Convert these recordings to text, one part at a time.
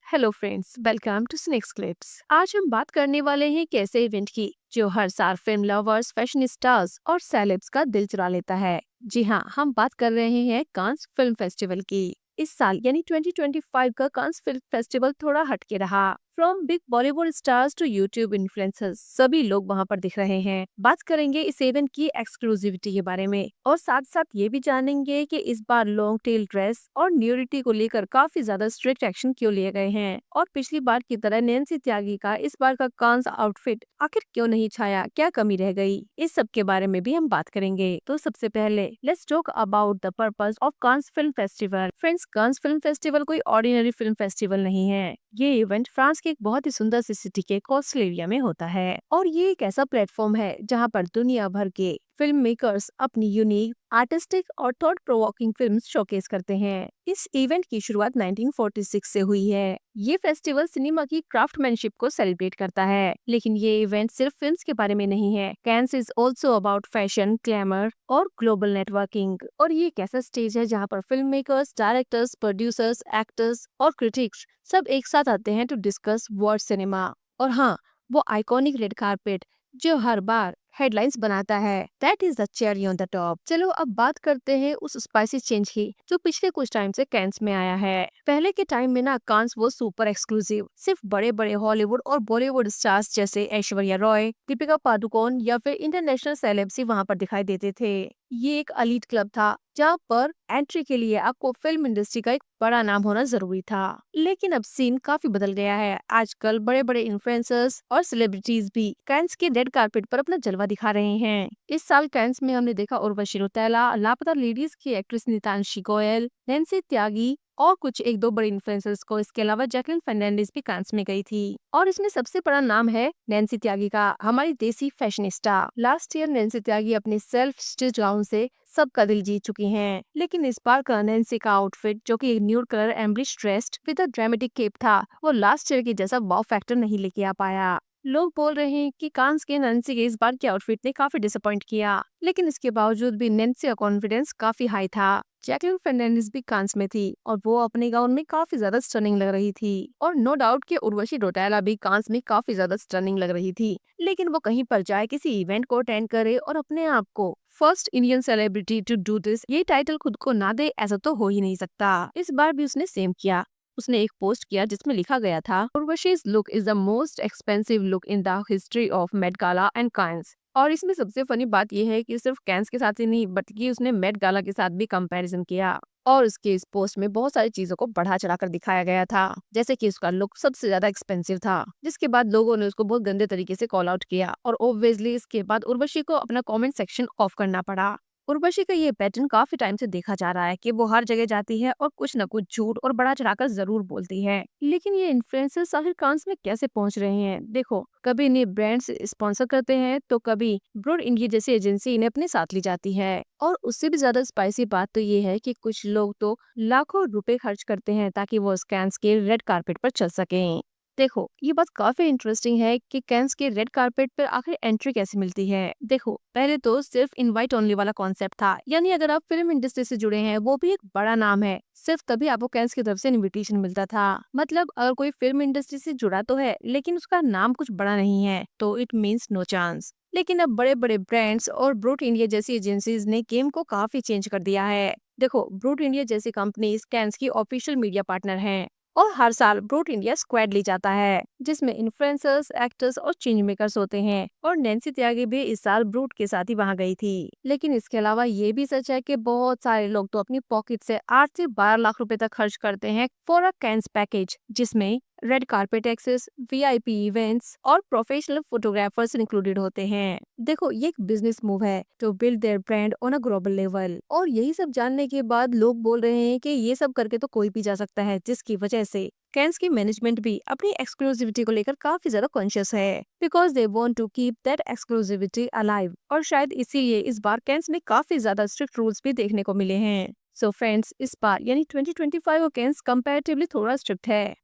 Hello friends, welcome to snakes clips. आज हम बात करने वाले हैं एक ऐसे इवेंट की जो हर साल फिल्म लवर्स, फैशन स्टार्स और सेलेब्स का दिल चुरा लेता है। जी हाँ, हम बात कर रहे हैं कांस फिल्म फेस्टिवल की। इस साल यानी 2025 का कांस फिल्म फेस्टिवल थोड़ा हटके रहा। From big Bollywood stars to YouTube influencers, सभी लोग वहाँ पर दिख रहे हैं। बात करेंगे इस इवेंट की एक्सक्लूसिविटी के बारे में और साथ साथ ये भी जानेंगे कि इस बार लॉन्ग टेल ड्रेस और न्यूडिटी को लेकर काफी ज्यादा स्ट्रिक्ट एक्शन क्यों लिए गए हैं और पिछली बार की तरह नैन्सी त्यागी का इस बार का कांस आउटफिट आखिर क्यों नहीं छाया, क्या कमी रह गई, इस सब के बारे में भी हम बात करेंगे। तो सबसे पहले let's talk about the purpose of Cannes film festival. Friends, Cannes film festival कोई ऑर्डिनरी फिल्म फेस्टिवल नहीं है। ये इवेंट फ्रांस के एक बहुत ही सुंदर सी सिटी के कोस्टल एरिया में होता है और ये एक ऐसा प्लेटफॉर्म है जहाँ पर दुनिया भर के फिल्म मेकर्स अपनी यूनिक, आर्टिस्टिक और थॉट प्रोवोकिंग फिल्म्स शोकेस करते हैं। इस इवेंट की शुरुआत 1946 से हुई है। ये फेस्टिवल सिनेमा की क्राफ्टमैनशिप को सेलिब्रेट करता है, लेकिन ये इवेंट सिर्फ फिल्म्स के बारे में नहीं है। Cannes is also about fashion, glamour और ग्लोबल नेटवर्किंग। और ये एक ऐसा स्टेज है जहाँ पर film makers, directors, producers, actors और क्रिटिक्स सब एक साथ आते हैं टू डिस्कस वर्ल्ड सिनेमा। और हाँ, वो आइकॉनिक रेड कारपेट जो हर बार हेडलाइंस बनाता है, that is the cherry on the top. चलो अब बात करते हैं उस स्पाइसी चेंज की जो पिछले कुछ टाइम से कैंस में आया है। पहले के टाइम में ना कांस वो सुपर एक्सक्लूसिव, सिर्फ बड़े बड़े हॉलीवुड और बॉलीवुड स्टार्स जैसे ऐश्वर्या रॉय, दीपिका पादुकोण या फिर इंटरनेशनल सेलेब्स ही वहाँ पर दिखाई देते थे। ये एक एलीट क्लब था जहाँ पर एंट्री के लिए आपको फिल्म इंडस्ट्री का एक बड़ा नाम होना जरूरी था। लेकिन अब सीन काफी बदल गया है। आजकल बड़े बड़े इन्फ्लुएंसर्स और सेलिब्रिटीज भी कैंस के रेड कारपेट पर अपना जलवा दिखा रहे हैं। इस साल कैंस में हमने देखा उर्वशी रौतेला, लापता लेडीज की एक्ट्रेस नीतांशी गोयल, नैन्सी त्यागी और कुछ एक दो बड़े इन्फ्लुएंसर्स को। इसके अलावा जैकलिन फर्नांडिस भी कांस में गई थी और इसमें सबसे बड़ा नाम है नैन्सी त्यागी का, हमारी देसी फैशनिस्टा। लास्ट ईयर नैन्सी त्यागी अपने सेल्फ स्टिच गाउन से सबका दिल जीत चुकी हैं। लेकिन इस बार का नैन्सी का आउटफिट जो कि एक nude colour embellish dressed with a dramatic cape था, वो लास्ट ईयर की जैसा वाव फैक्टर नहीं लेके आ पाया। लोग बोल रहे हैं कि कांस के नैन्सी के इस बार के आउटफिट ने काफी डिसअपॉइंट किया, लेकिन इसके बावजूद भी नैन्सी का कॉन्फिडेंस काफी हाई था। जैकलिन फर्नांडिस भी कांस में थी और वो अपने गाउन में काफी ज्यादा स्टनिंग लग रही थी। और नो डाउट कि उर्वशी रौतेला भी कांस में काफी ज्यादा स्टनिंग लग रही थी। लेकिन वो कहीं पर जाए, किसी इवेंट को अटेंड करे और अपने आप को first Indian celebrity to do this ये टाइटल खुद को ना दे, ऐसा तो हो ही नहीं सकता। इस बार भी उसने सेम किया। उसने एक पोस्ट किया जिसमें लिखा गया था, उर्वशी's look is the most expensive look in the history of Met Gala and Cannes. और इसमें सबसे फनी बात यह है कि सिर्फ कैंस के साथ ही नहीं बल्कि उसने मेट गाला के साथ भी कंपैरिजन किया। और उसके इस पोस्ट में बहुत सारी चीजों को बढ़ा चढ़ाकर दिखाया गया था, जैसे कि उसका लुक सबसे ज्यादा एक्सपेंसिव था, जिसके बाद लोगों ने उसको बहुत गंदे तरीके से कॉल आउट किया। और ऑब्वियसली इसके बाद उर्वशी को अपना कमेंट सेक्शन ऑफ करना पड़ा। उर्वशी का ये पैटर्न काफी टाइम से देखा जा रहा है कि वो हर जगह जाती है और कुछ न कुछ झूठ और बड़ा चढ़ाकर जरूर बोलती है। लेकिन ये इन्फ्लुएंसर्स आखिर कांस में कैसे पहुंच रहे हैं? देखो, कभी इन्हें ब्रांड्स स्पॉन्सर करते हैं तो कभी ब्रॉड इंडिया जैसी एजेंसी इन्हें अपने साथ ली जाती है। और उससे भी ज्यादा स्पाइसी बात तो ये है कि कुछ लोग तो लाखों रुपए खर्च करते हैं ताकि वो कैंस के रेड कारपेट पर चल सकें। देखो, ये बात काफी इंटरेस्टिंग है कि कैंस के रेड कारपेट पर आखिर एंट्री कैसे मिलती है। देखो, पहले तो सिर्फ इनवाइट ओनली वाला कॉन्सेप्ट था, यानी अगर आप फिल्म इंडस्ट्री से जुड़े हैं, वो भी एक बड़ा नाम है, सिर्फ तभी आपको कैंस की तरफ से इनविटेशन मिलता था। मतलब अगर कोई फिल्म इंडस्ट्री से जुड़ा तो है लेकिन उसका नाम कुछ बड़ा नहीं है तो इट मीन्स नो चांस। लेकिन अब बड़े बड़े ब्रांड्स और ब्रूट इंडिया जैसी एजेंसीज ने गेम को काफी चेंज कर दिया है। देखो, ब्रूट इंडिया जैसी कंपनी कैंस की ऑफिशियल मीडिया पार्टनर है और हर साल ब्रूट इंडिया स्क्वाड ली जाता है जिसमें इन्फ्लुएंसर्स, एक्टर्स और चेंज मेकर्स होते हैं। और नैन्सी त्यागी भी इस साल ब्रूट के साथ ही वहां गई थी। लेकिन इसके अलावा ये भी सच है कि बहुत सारे लोग तो अपनी पॉकेट से 8 से 12 लाख रुपए तक खर्च करते हैं फॉर अ कैंस पैकेज, जिसमें red carpet access, VIP events और प्रोफेशनल फोटोग्राफर्स इंक्लूडेड होते हैं। देखो, ये एक बिजनेस मूव है to build their brand on a global level. और यही सब जानने के बाद लोग बोल रहे हैं कि ये सब करके तो कोई भी जा सकता है, जिसकी वजह से कैंस की मैनेजमेंट भी अपनी एक्सक्लूसिविटी को लेकर काफी ज्यादा कॉन्शियस है, because they want to keep that exclusivity alive. और शायद इसीलिए इस बार कैंस में काफी ज्यादा स्ट्रिक्ट रूल्स भी देखने को मिले हैं। सो फ्रेंड्स, इस बार यानी 2025 का कैंस कंपैरेटिवली थोड़ा स्ट्रिक्ट है।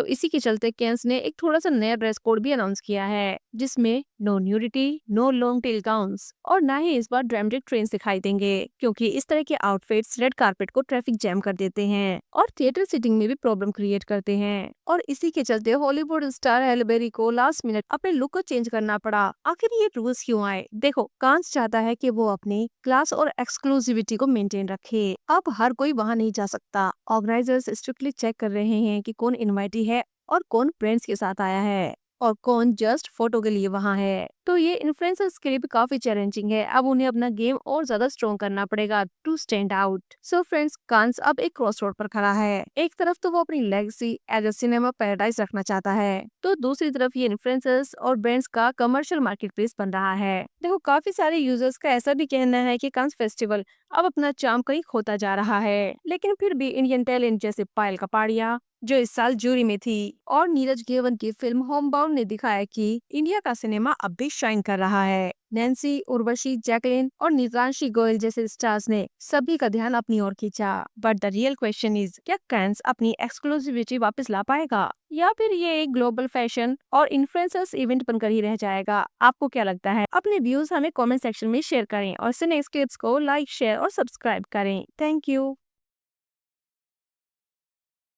इसी के चलते कैंस ने एक थोड़ा सा नया ड्रेस कोड भी अनाउंस किया है, जिसमें no nudity, no long tail gowns और ना ही इस बार ड्रामेटिक ट्रेंड्स दिखाई देंगे, क्योंकि इस तरह के आउटफिट्स रेड कार्पेट को ट्रैफिक जैम कर देते हैं और थिएटर सीटिंग में भी प्रॉब्लम क्रिएट करते हैं। और इसी के चलते हॉलीवुड स्टार हेल बेरी को लास्ट मिनट अपने लुक को चेंज करना पड़ा। आखिर ये रूल्स क्यों आए? देखो, कांस चाहता है कि वो अपनी क्लास और एक्सक्लूसिविटी को मेंटेन रखे। अब हर कोई वहाँ नहीं जा सकता। ऑर्गेनाइजर्स स्ट्रिक्टली चेक कर रहे हैं कि कौन इनवाइटी है और कौन फ्रेंड्स के साथ आया है और कौन जस्ट फोटो के लिए वहाँ है। तो ये इन्फ्लुएंसर्स के लिए भी काफी चैलेंजिंग है। अब उन्हें अपना गेम और ज्यादा स्ट्रॉन्ग करना पड़ेगा to stand out. So friends, Cannes अब एक क्रॉस रोड पर खड़ा है। एक तरफ तो वो अपनी legacy as a cinema paradise रखना चाहता है, तो दूसरी तरफ ये इन्फ्लुएंसर्स और ब्रांड्स का कमर्शियल मार्केट प्लेस बन रहा है। देखो, काफी सारे यूजर्स का ऐसा भी कहना है कि कांस फेस्टिवल अब अपना चार्म कहीं खोता जा रहा है, लेकिन फिर भी इंडियन टैलेंट जैसे पायल कपाड़िया, जो इस साल जूरी में थी, और नीरज घेवन की फिल्म होम बाउंड ने दिखाया कि इंडिया का सिनेमा अब भी शाइन कर रहा है। नैन्सी, उर्वशी, जैकलिन और निरांशी गोयल जैसे स्टार्स ने सभी का ध्यान अपनी ओर खींचा। But the real question is, क्या कांस अपनी एक्सक्लूसिविटी वापस ला पाएगा या फिर ये एक ग्लोबल फैशन और इन्फ्लुएंसर्स इवेंट बनकर ही रह जाएगा? आपको क्या लगता है? अपने व्यूज हमें कमेंट सेक्शन में शेयर करें और सिने क्लिप्स को लाइक, शेयर और सब्सक्राइब करें। Thank you.